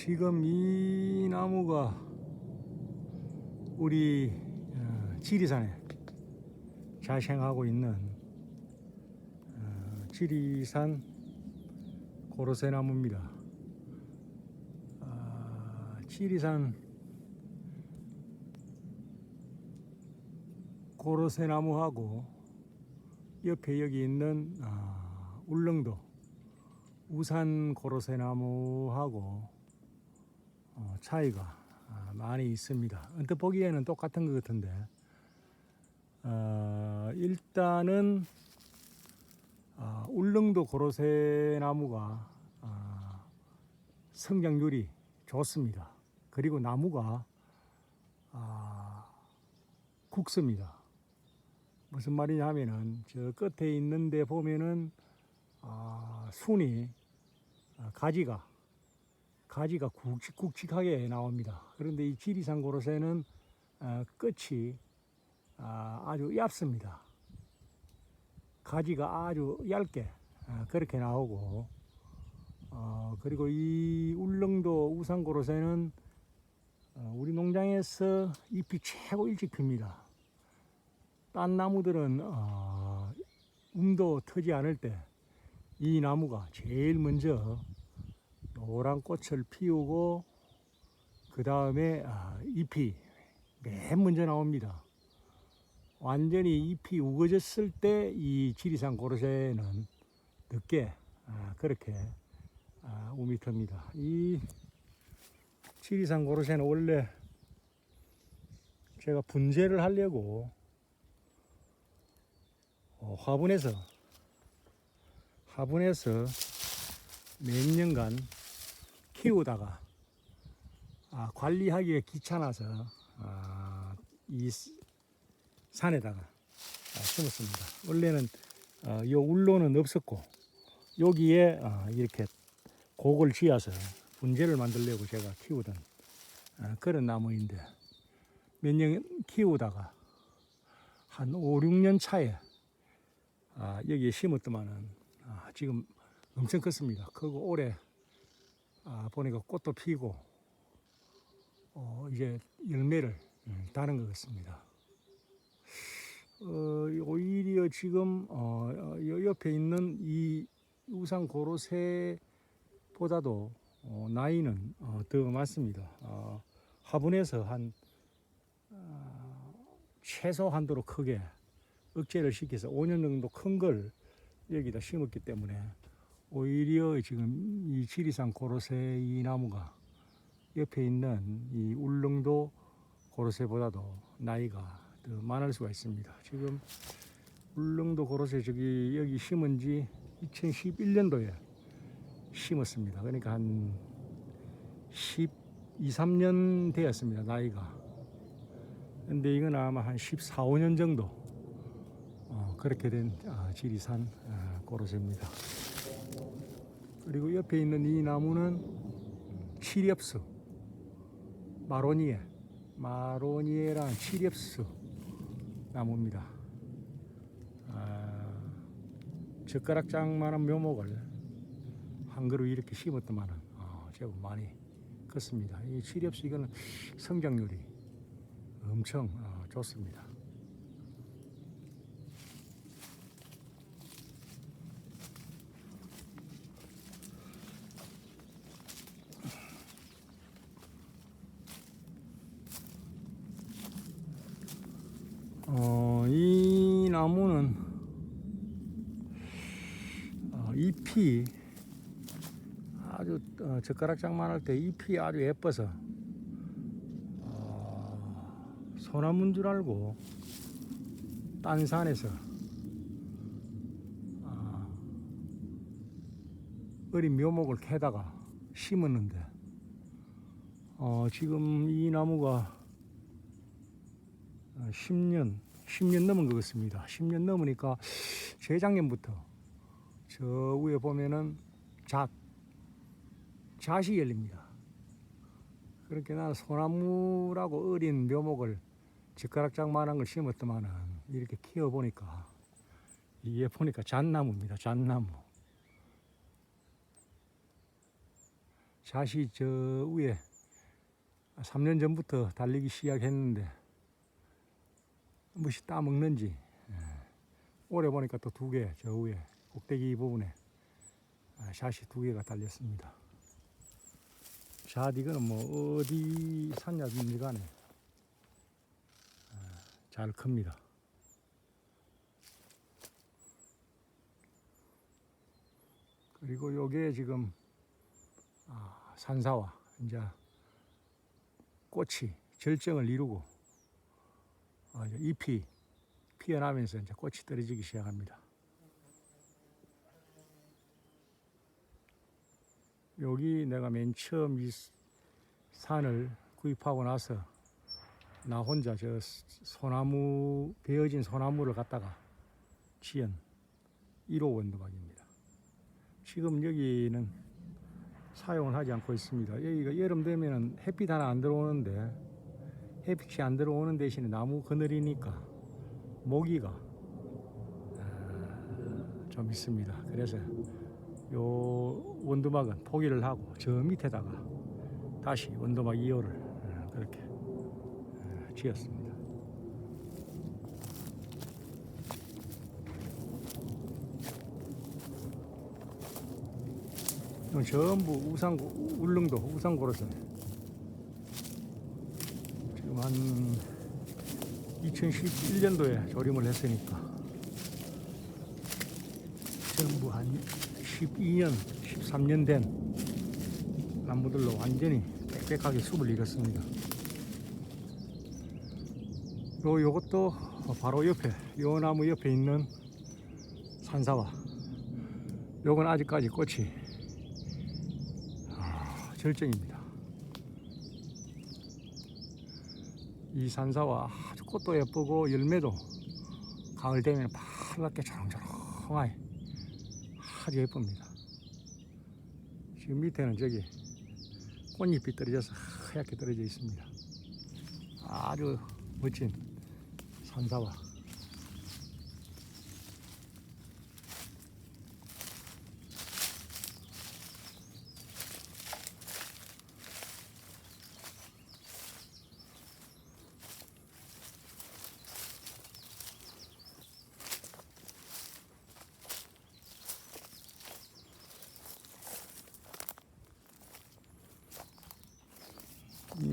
지금 이 나무가 우리 지리산에 자생하고 있는 지리산 고로쇠나무입니다. 지리산 고로쇠나무하고 옆에 여기 있는 울릉도 우산 고로쇠나무하고 차이가 많이 있습니다. 언뜻 보기에는 똑같은 것 같은데 일단은 울릉도 고로쇠나무가 성장률이 좋습니다. 그리고 나무가 굵습니다. 무슨 말이냐 하면은 저 끝에 있는데 보면은 순이 가지가 굵직굵직하게 나옵니다. 그런데 이 지리산 고로쇠는 끝이 아주 얇습니다. 가지가 아주 얇게 그렇게 나오고 그리고 이 울릉도 우산 고로쇠는 우리 농장에서 잎이 최고 일찍 핍니다. 딴 나무들은 움도 트지 않을 때 이 나무가 제일 먼저 노란 꽃을 피우고 그 다음에 잎이 맨 먼저 나옵니다. 완전히 잎이 우거졌을 때 이 지리산 고로쇠는 늦게 그렇게 움이 틉니다. 이 지리산 고로쇠는 원래 제가 분재를 하려고 화분에서 몇 년간 키우다가 관리하기가 귀찮아서 이 산에다가 심었습니다. 원래는 요 울로는 없었고 여기에 이렇게 곡을 쥐어서 분재를 만들려고 제가 키우던 그런 나무인데 몇 년 키우다가 한 5, 6년 차에 여기에 심었더만은 지금 엄청 컸습니다. 크고 올해 보니까 꽃도 피고 이제 열매를 다는 것 같습니다. 오히려 지금 옆에 있는 이 우산 고로쇠보다도 나이는 더 많습니다. 화분에서 한 최소 한도로 크게 억제를 시켜서 5년 정도 큰 걸 여기다 심었기 때문에 오히려 지금 이 지리산 고로쇠 이 나무가 옆에 있는 이 울릉도 고로쇠보다도 나이가 더 많을 수가 있습니다. 지금 울릉도 고로쇠 여기 심은 지 2011년도에 심었습니다. 그러니까 한 12, 13년 되었습니다. 나이가. 근데 이건 아마 한 14, 15년 정도 그렇게 된 지리산 고로쇠입니다. 그리고 옆에 있는 이 나무는 칠엽수 마로니에라는 칠엽수 나무입니다. 젓가락장만한 묘목을 한 그루 이렇게 심었더만은 제법 많이 컸습니다. 이 칠엽수 이거는 성장률이 엄청 좋습니다. 이 나무는 잎이 아주 젓가락장만 할 때 잎이 아주 예뻐서 소나무인 줄 알고 딴 산에서 어린 묘목을 캐다가 심었는데 지금 이 나무가 10년 넘은 것 같습니다. 10년 넘으니까 재작년부터 저 위에 보면은 잣이 열립니다. 그렇게 나는 소나무라고 어린 묘목을 젓가락장만한 걸 심었더만은 이렇게 키워보니까 이게 보니까 잣나무입니다. 잣나무. 샷이 저 위에 3년 전부터 달리기 시작했는데 무엇이 따먹는지 올해 보니까 또 2개 저 위에 꼭대기 부분에 샷이 2개가 달렸습니다. 샷 이거는 뭐 어디 샀냐든지 간에 잘 큽니다. 그리고 요게 지금 산사와 이제 꽃이 절정을 이루고 잎이 피어나면서 이제 꽃이 떨어지기 시작합니다. 여기 내가 맨 처음 이 산을 구입하고 나서 나 혼자 저 소나무, 베어진 소나무를 갖다가 지은 1호 원두막입니다. 지금 여기는 사용을 하지 않고 있습니다. 여기가 여름 되면은 햇빛 하나 안 들어오는데 햇빛이 안 들어오는 대신에 나무 그늘이니까 모기가 좀 있습니다. 그래서 요 원두막은 포기를 하고 저 밑에다가 다시 원두막 2호를 그렇게 지었습니다. 이건 전부 울릉도 우산고로선 지금 한 2011년도에 조림을 했으니까 전부 한 12년, 13년 된 나무들로 완전히 빽빽하게 숲을 이뤘습니다. 요것도 바로 옆에, 요 나무 옆에 있는 산사와 요건 아직까지 꽃이 절정입니다. 이 산사와 아주 꽃도 예쁘고 열매도 가을 되면 파랗게 초롱초롱하게 아주 예쁩니다. 지금 밑에는 저기 꽃잎이 떨어져서 하얗게 떨어져 있습니다. 아주 멋진 산사와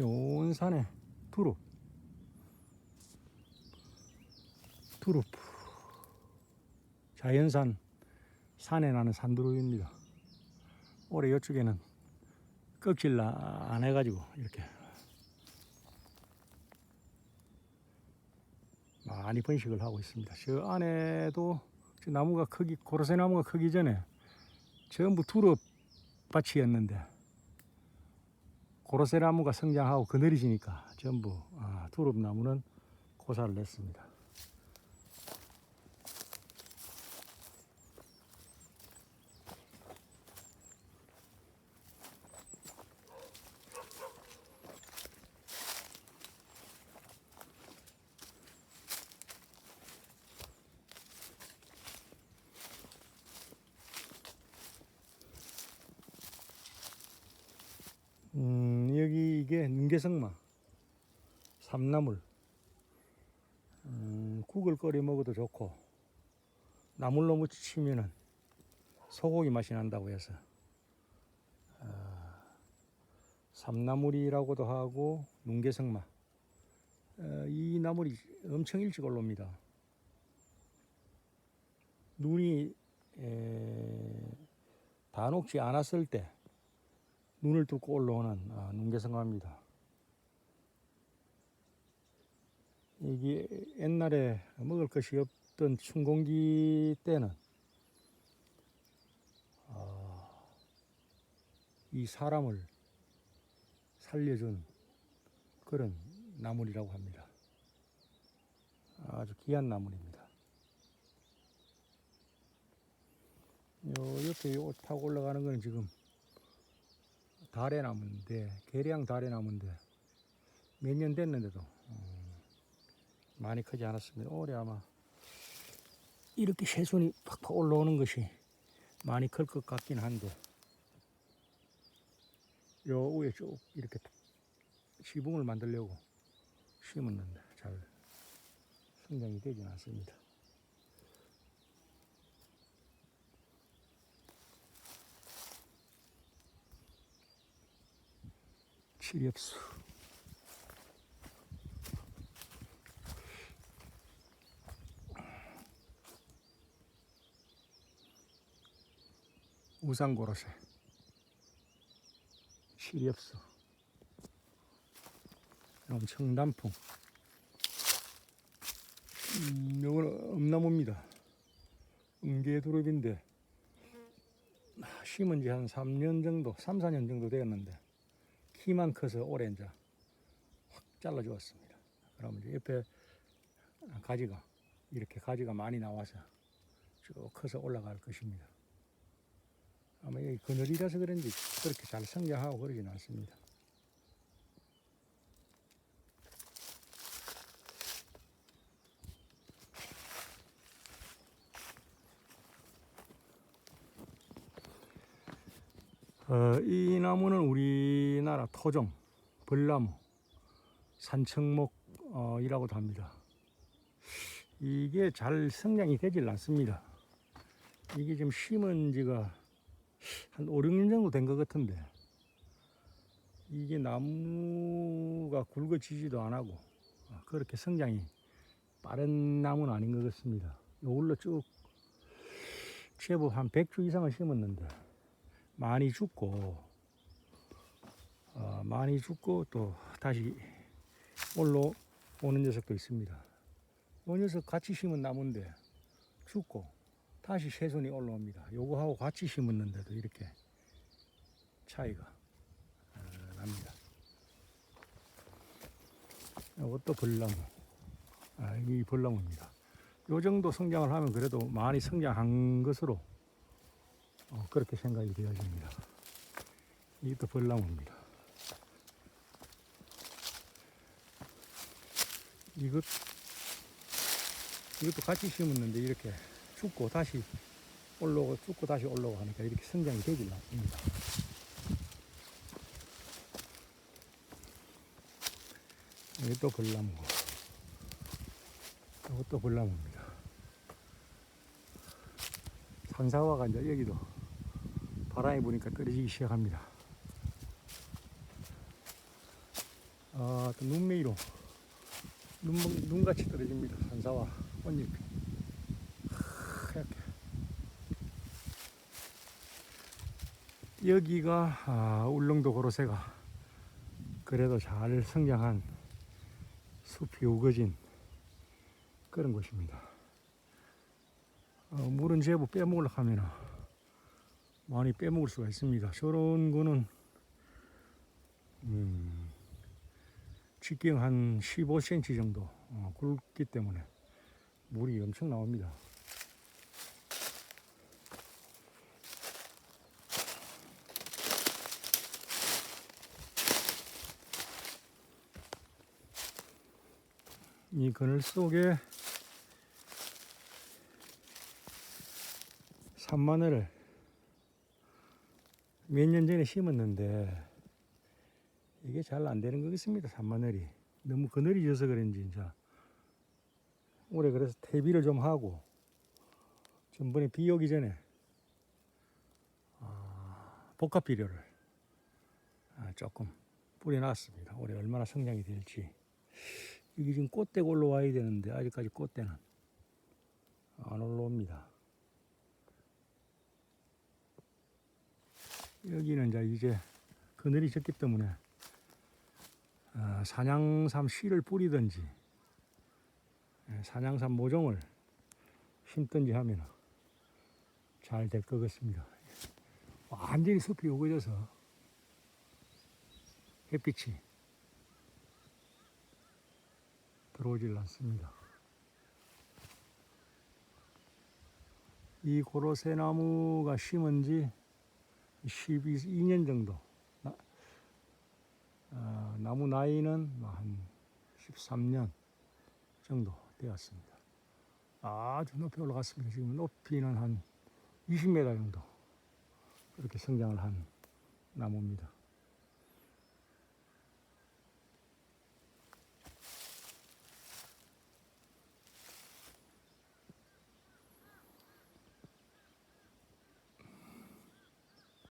온 산에 두릅 자연산 산에 나는 산두릅입니다. 올해 이쪽에는 껍질 안 해가지고 이렇게 많이 번식을 하고 있습니다. 저 안에도 저 나무가 고로쇠 나무가 크기 전에 전부 두릅 밭이었는데 고로쇠 나무가 성장하고 그늘이 지니까 전부 두릅 나무는 고사를 냈습니다. 여기 이게 능계성마 삼나물 국을 끓여 먹어도 좋고 나물로 무치면은 소고기 맛이 난다고 해서 삼나물이라고도 하고 능계성마 이 나물이 엄청 일찍 올라옵니다. 눈이 다 녹지 않았을 때 눈을 뚫고 올라오는 능계성마입니다. 이게 옛날에 먹을 것이 없던 춘공기 때는 이 사람을 살려준 그런 나물이라고 합니다. 아주 귀한 나물입니다. 요 옆에 요 타고 올라가는 거는 지금 다래나무인데, 계량 다래나무인데 몇 년 됐는데도 많이 크지 않았습니다. 올해 아마 이렇게 새순이 팍팍 올라오는 것이 많이 클 것 같긴 한데 요 위에 쭉 이렇게 지붕을 만들려고 심었는데 잘 성장이 되진 않습니다. 칠엽수. 우산고로쇠. 칠엽수. 청단풍. 요거는 엄나무입니다. 은계두릅인데 심은 지 한 3년 정도, 3, 4년 정도 되었는데 키만 커서 올해 이제 확 잘라 주었습니다. 그러면 이제 옆에 가지가 이렇게 가지가 많이 나와서 쭉 커서 올라갈 것입니다. 아마 여기 그늘이라서 그런지 그렇게 잘 성장하고 그러진 않습니다. 이 나무는 우리나라 토종, 벌나무, 산청목이라고도 합니다. 이게 잘 성장이 되질 않습니다. 이게 지금 심은 지가 한 5, 6년 정도 된 것 같은데 이게 나무가 굵어지지도 안 하고 그렇게 성장이 빠른 나무는 아닌 것 같습니다. 요걸로 쭉 제법 한 100주 이상을 심었는데 많이 죽고 또 다시 올라오는 녀석도 있습니다. 이 녀석 같이 심은 나무인데 죽고 다시 새순이 올라옵니다. 요거하고 같이 심었는데도 이렇게 차이가 납니다. 이것도 벌나무. 이 벌나무입니다. 요 정도 성장을 하면 그래도 많이 성장한 것으로 그렇게 생각이 되어집니다. 이것도 벌나무입니다. 이것도 같이 심었는데 이렇게 죽고 다시 올라오고 죽고 다시 올라오고 하니까 이렇게 성장이 되질 않습니다. 이것도 벌나무고 이것도 벌나무입니다. 산사화가 이제 여기도 바람이 부니까 떨어지기 시작합니다. 또 눈매로 눈같이 떨어집니다. 산사화 꽃잎이 하얗게. 여기가 울릉도 고로쇠가 그래도 잘 성장한 숲이 우거진 그런 곳입니다. 물은 제법 빼먹으려고 하면 많이 빼먹을 수가 있습니다. 저런 거는 직경 한 15cm 정도 굵기 때문에 물이 엄청 나옵니다. 이 그늘 속에 산마늘을 몇 년 전에 심었는데 이게 잘 안 되는 것 같습니다. 산마늘이 너무 그늘이 져서 그런지 이제 올해 그래서 퇴비를 좀 하고 전번에 비 오기 전에 복합 비료를 조금 뿌려놨습니다. 올해 얼마나 성장이 될지. 이게 지금 꽃대가 올라와야 되는데 아직까지 꽃대는 안 올라옵니다. 여기는 이제 그늘이 졌기 때문에 산양삼 씨를 뿌리든지 산양삼 모종을 심든지 하면 잘 될 것 같습니다. 완전히 숲이 우거져서 햇빛이 들어오질 않습니다. 이 고로쇠 나무가 심은 지 12년 정도, 나무 나이는 한 13년 정도 되었습니다. 아주 높이 올라갔습니다. 지금 높이는 한 20m 정도 그렇게 성장을 한 나무입니다.